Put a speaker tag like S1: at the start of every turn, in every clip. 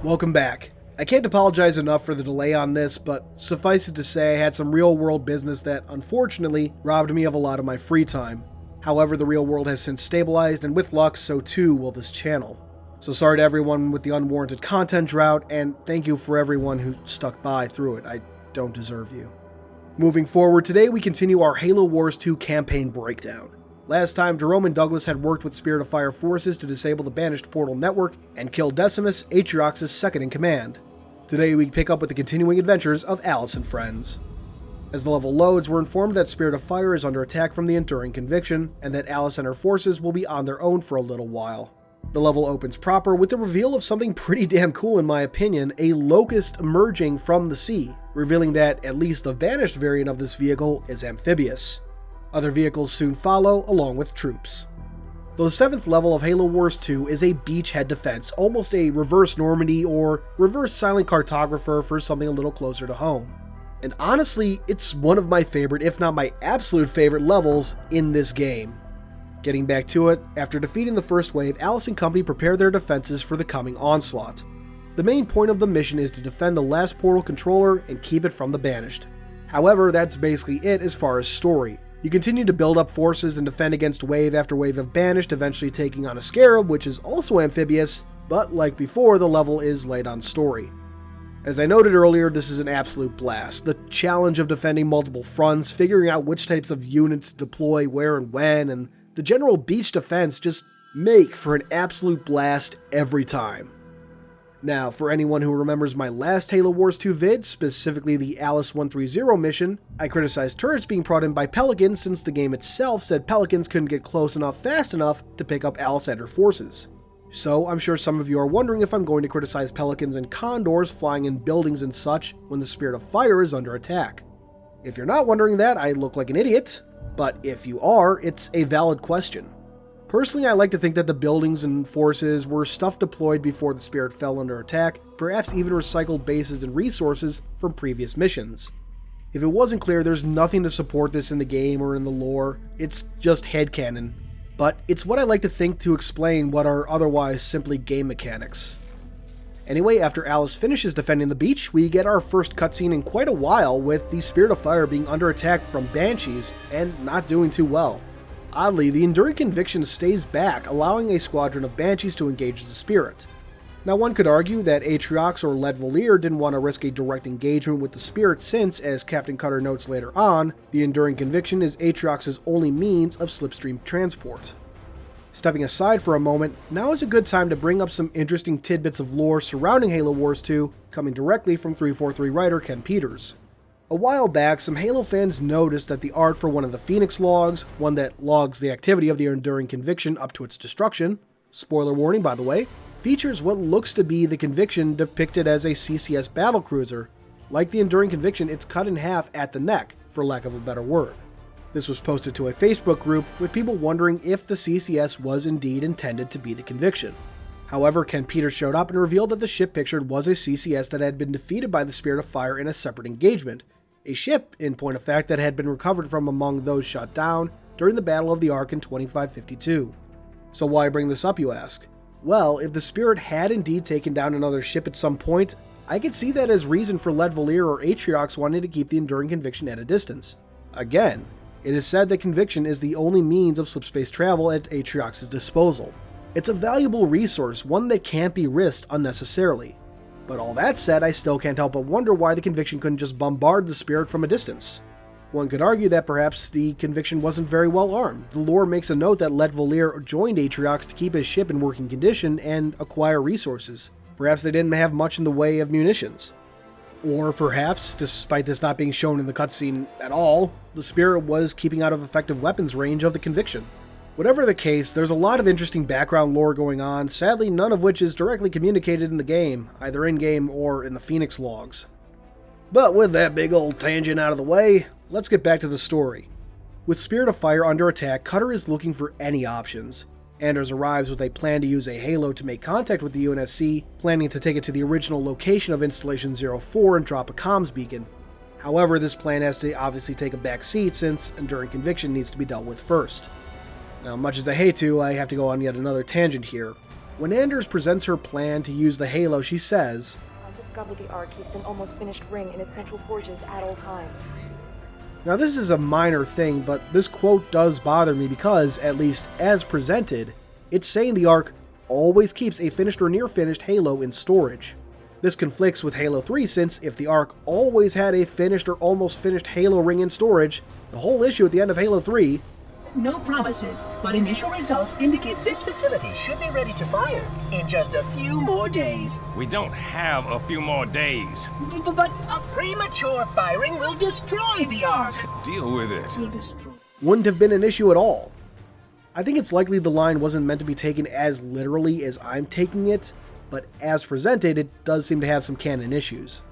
S1: Welcome back. I can't apologize enough for the delay on this, but suffice it to say I had some real world business that unfortunately robbed me of a lot of my free time. However, the real world has since stabilized, and with luck, so too will this channel. So sorry to everyone with the unwarranted content drought, and thank you for everyone who stuck by through it. I don't deserve you. Moving forward, today we continue our Halo Wars 2 campaign breakdown. Last time, Jerome and Douglas had worked with Spirit of Fire forces to disable the Banished Portal Network and kill Decimus, Atriox's second-in-command. Today we pick up with the continuing adventures of Alice and friends. As the level loads, we're informed that Spirit of Fire is under attack from the Enduring Conviction, and that Alice and her forces will be on their own for a little while. The level opens proper with the reveal of something pretty damn cool in my opinion, a locust emerging from the sea, revealing that at least the Banished variant of this vehicle is amphibious. Other vehicles soon follow, along with troops. The 7th level of Halo Wars 2 is a Beachhead Defense, almost a reverse Normandy or reverse silent cartographer for something a little closer to home. And honestly, it's one of my favorite, if not my absolute favorite levels in this game. Getting back to it, after defeating the first wave, Alice and company prepare their defenses for the coming onslaught. The main point of the mission is to defend the last portal controller and keep it from the Banished. However, that's basically it as far as story. You continue to build up forces and defend against wave after wave of Banished, eventually taking on a Scarab, which is also amphibious, but like before, the level is light on story. As I noted earlier, this is an absolute blast. The challenge of defending multiple fronts, figuring out which types of units to deploy where and when, and the general beach defense just make for an absolute blast every time. Now, for anyone who remembers my last Halo Wars 2 vid, specifically the Alice 130 mission, I criticized turrets being brought in by Pelicans since the game itself said Pelicans couldn't get close enough fast enough to pick up Alice and her forces. So I'm sure some of you are wondering if I'm going to criticize Pelicans and Condors flying in buildings and such when the Spirit of Fire is under attack. If you're not wondering that, I look like an idiot, but if you are, it's a valid question. Personally, I like to think that the buildings and forces were stuff deployed before the Spirit fell under attack, perhaps even recycled bases and resources from previous missions. If it wasn't clear, there's nothing to support this in the game or in the lore, it's just headcanon. But it's what I like to think to explain what are otherwise simply game mechanics. Anyway, after Alice finishes defending the beach, we get our first cutscene in quite a while with the Spirit of Fire being under attack from Banshees and not doing too well. Oddly, the Enduring Conviction stays back, allowing a squadron of Banshees to engage the Spirit. Now one could argue that Atriox or Led Valier didn't want to risk a direct engagement with the Spirit since, as Captain Cutter notes later on, the Enduring Conviction is Atriox's only means of slipstream transport. Stepping aside for a moment, now is a good time to bring up some interesting tidbits of lore surrounding Halo Wars 2, coming directly from 343 writer Ken Peters. A while back, some Halo fans noticed that the art for one of the Phoenix logs, one that logs the activity of the Enduring Conviction up to its destruction, spoiler warning by the way, features what looks to be the Conviction depicted as a CCS battlecruiser. Like the Enduring Conviction, it's cut in half at the neck, for lack of a better word. This was posted to a Facebook group with people wondering if the CCS was indeed intended to be the Conviction. However, Ken Peters showed up and revealed that the ship pictured was a CCS that had been defeated by the Spirit of Fire in a separate engagement. A ship, in point of fact, that had been recovered from among those shot down during the Battle of the Ark in 2552. So why bring this up, you ask? Well, if the Spirit had indeed taken down another ship at some point, I could see that as reason for Led Valier or Atriox wanting to keep the Enduring Conviction at a distance. Again, it is said that Conviction is the only means of slipspace travel at Atriox's disposal. It's a valuable resource, one that can't be risked unnecessarily. But all that said, I still can't help but wonder why the Conviction couldn't just bombard the Spirit from a distance. One could argue that perhaps the Conviction wasn't very well armed. The lore makes a note that Led Valier joined Atriox to keep his ship in working condition and acquire resources. Perhaps they didn't have much in the way of munitions. Or perhaps, despite this not being shown in the cutscene at all, the Spirit was keeping out of effective weapons range of the Conviction. Whatever the case, there's a lot of interesting background lore going on, sadly none of which is directly communicated in the game, either in-game or in the Phoenix logs. But with that big old tangent out of the way, let's get back to the story. With Spirit of Fire under attack, Cutter is looking for any options. Anders arrives with a plan to use a Halo to make contact with the UNSC, planning to take it to the original location of Installation 04 and drop a comms beacon. However, this plan has to obviously take a back seat since Enduring Conviction needs to be dealt with first. Now, much as I hate to, I have to go on yet another tangent here. When Anders presents her plan to use the Halo, she says,
S2: "I discovered the Ark keeps an almost finished ring in its central forges at all times."
S1: Now this is a minor thing, but this quote does bother me because, at least as presented, it's saying the Ark always keeps a finished or near finished Halo in storage. This conflicts with Halo 3 since if the Ark always had a finished or almost finished Halo ring in storage, the whole issue at the end of Halo 3...
S3: No promises, but initial results indicate this facility should be ready to fire in just a few more days.
S4: We don't have a few more days.
S3: But a premature firing will destroy the Ark.
S4: Deal with it.
S1: Wouldn't have been an issue at all. I think it's likely the line wasn't meant to be taken as literally as I'm taking it, but as presented, it does seem to have some canon issues.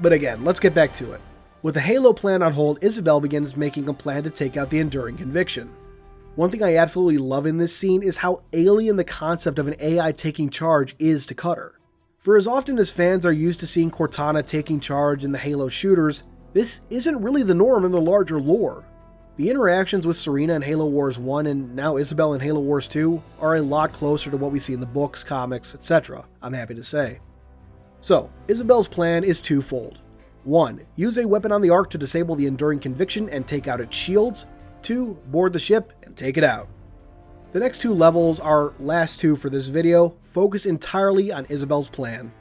S1: But again, let's get back to it. With the Halo plan on hold, Isabel begins making a plan to take out the Enduring Conviction. One thing I absolutely love in this scene is how alien the concept of an AI taking charge is to Cutter. For as often as fans are used to seeing Cortana taking charge in the Halo shooters, this isn't really the norm in the larger lore. The interactions with Serena in Halo Wars 1 and now Isabel in Halo Wars 2 are a lot closer to what we see in the books, comics, etc., I'm happy to say. So, Isabel's plan is twofold. 1. Use a weapon on the Ark to disable the Enduring Conviction and take out its shields. 2. Board the ship and take it out. The next two levels, our last two for this video, focus entirely on Isabel's plan.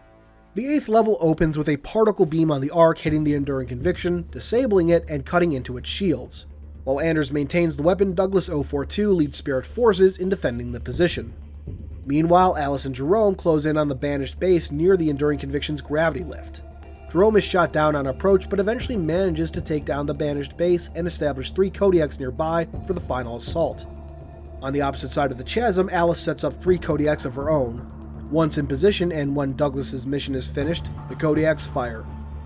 S1: The 8th level opens with a particle beam on the Ark hitting the Enduring Conviction, disabling it and cutting into its shields. While Anders maintains the weapon, Douglas 042 leads Spirit forces in defending the position. Meanwhile, Alice and Jerome close in on the banished base near the Enduring Conviction's gravity lift. Jerome is shot down on approach, but eventually manages to take down the banished base and establish 3 Kodiaks nearby for the final assault. On the opposite side of the chasm, Alice sets up 3 Kodiaks of her own. Once in position and when Douglas's mission is finished, the Kodiaks fire.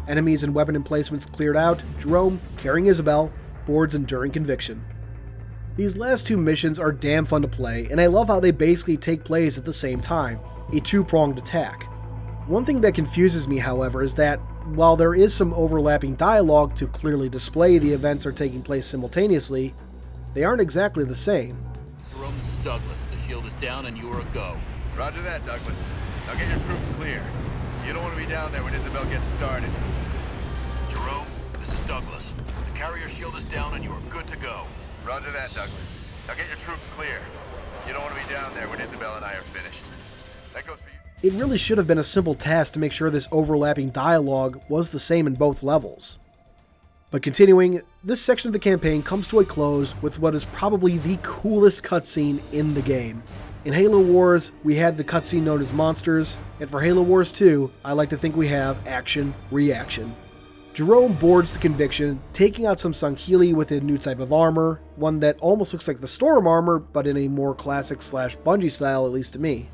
S1: Enemies and weapon emplacements cleared out, Jerome, carrying Isabel, boards Enduring Conviction. These last two missions are damn fun to play, and I love how they basically take place at the same time, a two-pronged attack. One thing that confuses me, however, is that while there is some overlapping dialogue to clearly display the events are taking place simultaneously, they aren't exactly the same.
S5: Jerome, this is Douglas. The shield is down and you're a go.
S6: Roger that, Douglas. Now get your troops clear. You don't want to be down there when Isabel gets started.
S5: Jerome, this is Douglas. The carrier shield is down and you're good to go.
S6: Roger that, Douglas. Now get your troops clear. You don't want to be down there when Isabel and I are finished. That goes for you.
S1: It really should have been a simple task to make sure this overlapping dialogue was the same in both levels. But continuing, this section of the campaign comes to a close with what is probably the coolest cutscene in the game. In Halo Wars, we had the cutscene known as Monsters, and for Halo Wars 2, I like to think we have Action Reaction. Jerome boards the Conviction, taking out some Sangheili with a new type of armor, one that almost looks like the Storm armor, but in a more classic Bungie style, at least to me.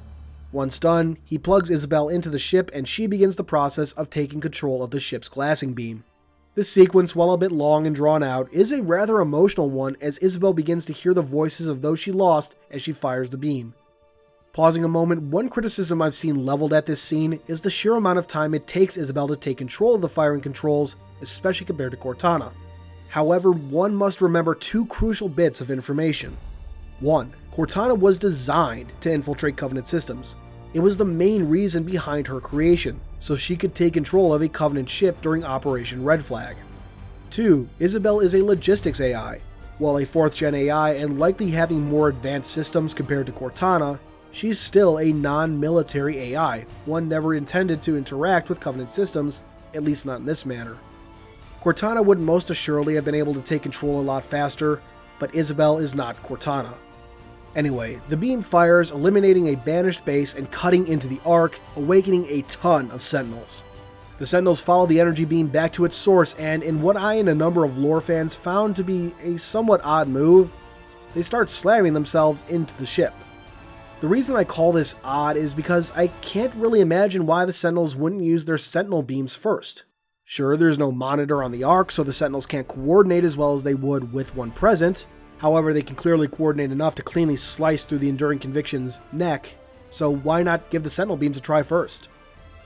S1: Once done, he plugs Isabel into the ship and she begins the process of taking control of the ship's glassing beam. This sequence, while a bit long and drawn out, is a rather emotional one as Isabel begins to hear the voices of those she lost as she fires the beam. Pausing a moment, one criticism I've seen leveled at this scene is the sheer amount of time it takes Isabel to take control of the firing controls, especially compared to Cortana. However, one must remember two crucial bits of information. 1. Cortana was designed to infiltrate Covenant systems. It was the main reason behind her creation, so she could take control of a Covenant ship during Operation Red Flag. 2. Isabel is a logistics AI. While a 4th-gen AI and likely having more advanced systems compared to Cortana, she's still a non-military AI, one never intended to interact with Covenant systems, at least not in this manner. Cortana would most assuredly have been able to take control a lot faster, but Isabel is not Cortana. Anyway, the beam fires, eliminating a banished base and cutting into the Ark, awakening a ton of Sentinels. The Sentinels follow the energy beam back to its source, and in what I and a number of lore fans found to be a somewhat odd move, they start slamming themselves into the ship. The reason I call this odd is because I can't really imagine why the Sentinels wouldn't use their Sentinel beams first. Sure, there's no monitor on the Ark, so the Sentinels can't coordinate as well as they would with one present. However, they can clearly coordinate enough to cleanly slice through the Enduring Conviction's neck, so why not give the Sentinel beams a try first?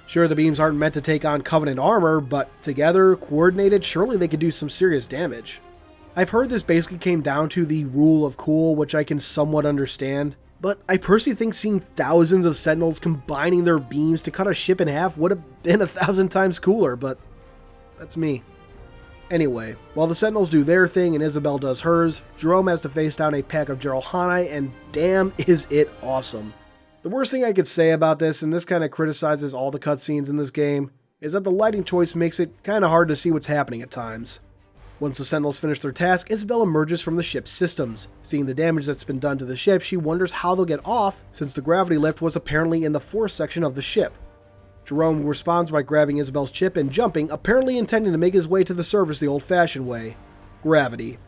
S1: Sure, the beams aren't meant to take on Covenant armor, but together, coordinated, surely they could do some serious damage. I've heard this basically came down to the rule of cool, which I can somewhat understand. but I personally think seeing thousands of Sentinels combining their beams to cut a ship in half would have been 1,000 times cooler, but that's me. Anyway, while the Sentinels do their thing and Isabel does hers, Jerome has to face down a pack of Geralhani, and damn is it awesome. The worst thing I could say about this, and this kind of criticizes all the cutscenes in this game, is that the lighting choice makes it kind of hard to see what's happening at times. Once the Sentinels finish their task, Isabel emerges from the ship's systems. Seeing the damage that's been done to the ship, she wonders how they'll get off, since the gravity lift was apparently in the force section of the ship. Jerome responds by grabbing Isabel's chip and jumping, apparently intending to make his way to the surface the old-fashioned way. Gravity.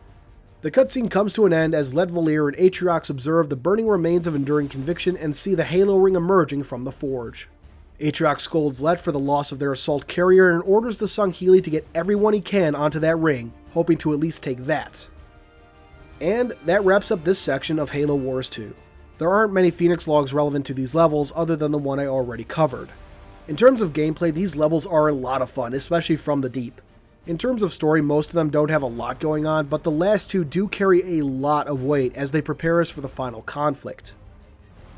S1: The cutscene comes to an end as Letvalier and Atriox observe the burning remains of Enduring Conviction and see the Halo ring emerging from the forge. Atriox scolds Let for the loss of their assault carrier and orders the Sangheili to get everyone he can onto that ring, hoping to at least take that. And that wraps up this section of Halo Wars 2. There aren't many Phoenix logs relevant to these levels other than the one I already covered. In terms of gameplay, these levels are a lot of fun, especially from the deep. In terms of story, most of them don't have a lot going on, but the last two do carry a lot of weight as they prepare us for the final conflict.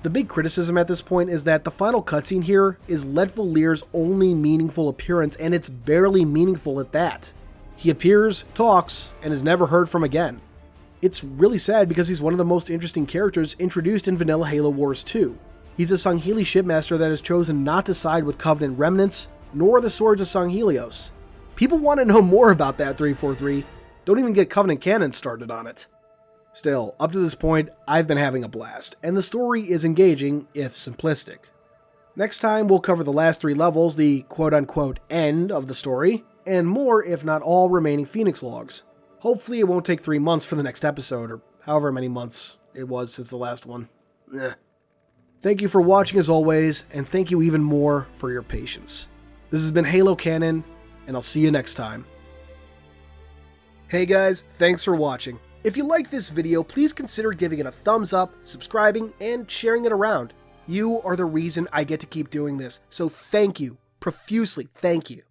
S1: The big criticism at this point is that the final cutscene here is Letvalier's only meaningful appearance, and it's barely meaningful at that. He appears, talks, and is never heard from again. It's really sad because he's one of the most interesting characters introduced in vanilla Halo Wars 2. He's a Sangheili shipmaster that has chosen not to side with Covenant remnants, nor the Swords of Sanghelios. People want to know more about that 343, don't even get Covenant Canon started on it. Still, up to this point, I've been having a blast, and the story is engaging, if simplistic. Next time, we'll cover the last 3 levels, the quote-unquote end of the story, and more, if not all, remaining Phoenix logs. Hopefully it won't take 3 months for the next episode, or however many months it was since the last one. Thank you for watching as always, and thank you even more for your patience. This has been Halo Canon, and I'll see you next time. Hey guys, thanks for watching. If you liked this video, please consider giving it a thumbs up, subscribing, and sharing it around. You are the reason I get to keep doing this, so thank you, profusely thank you.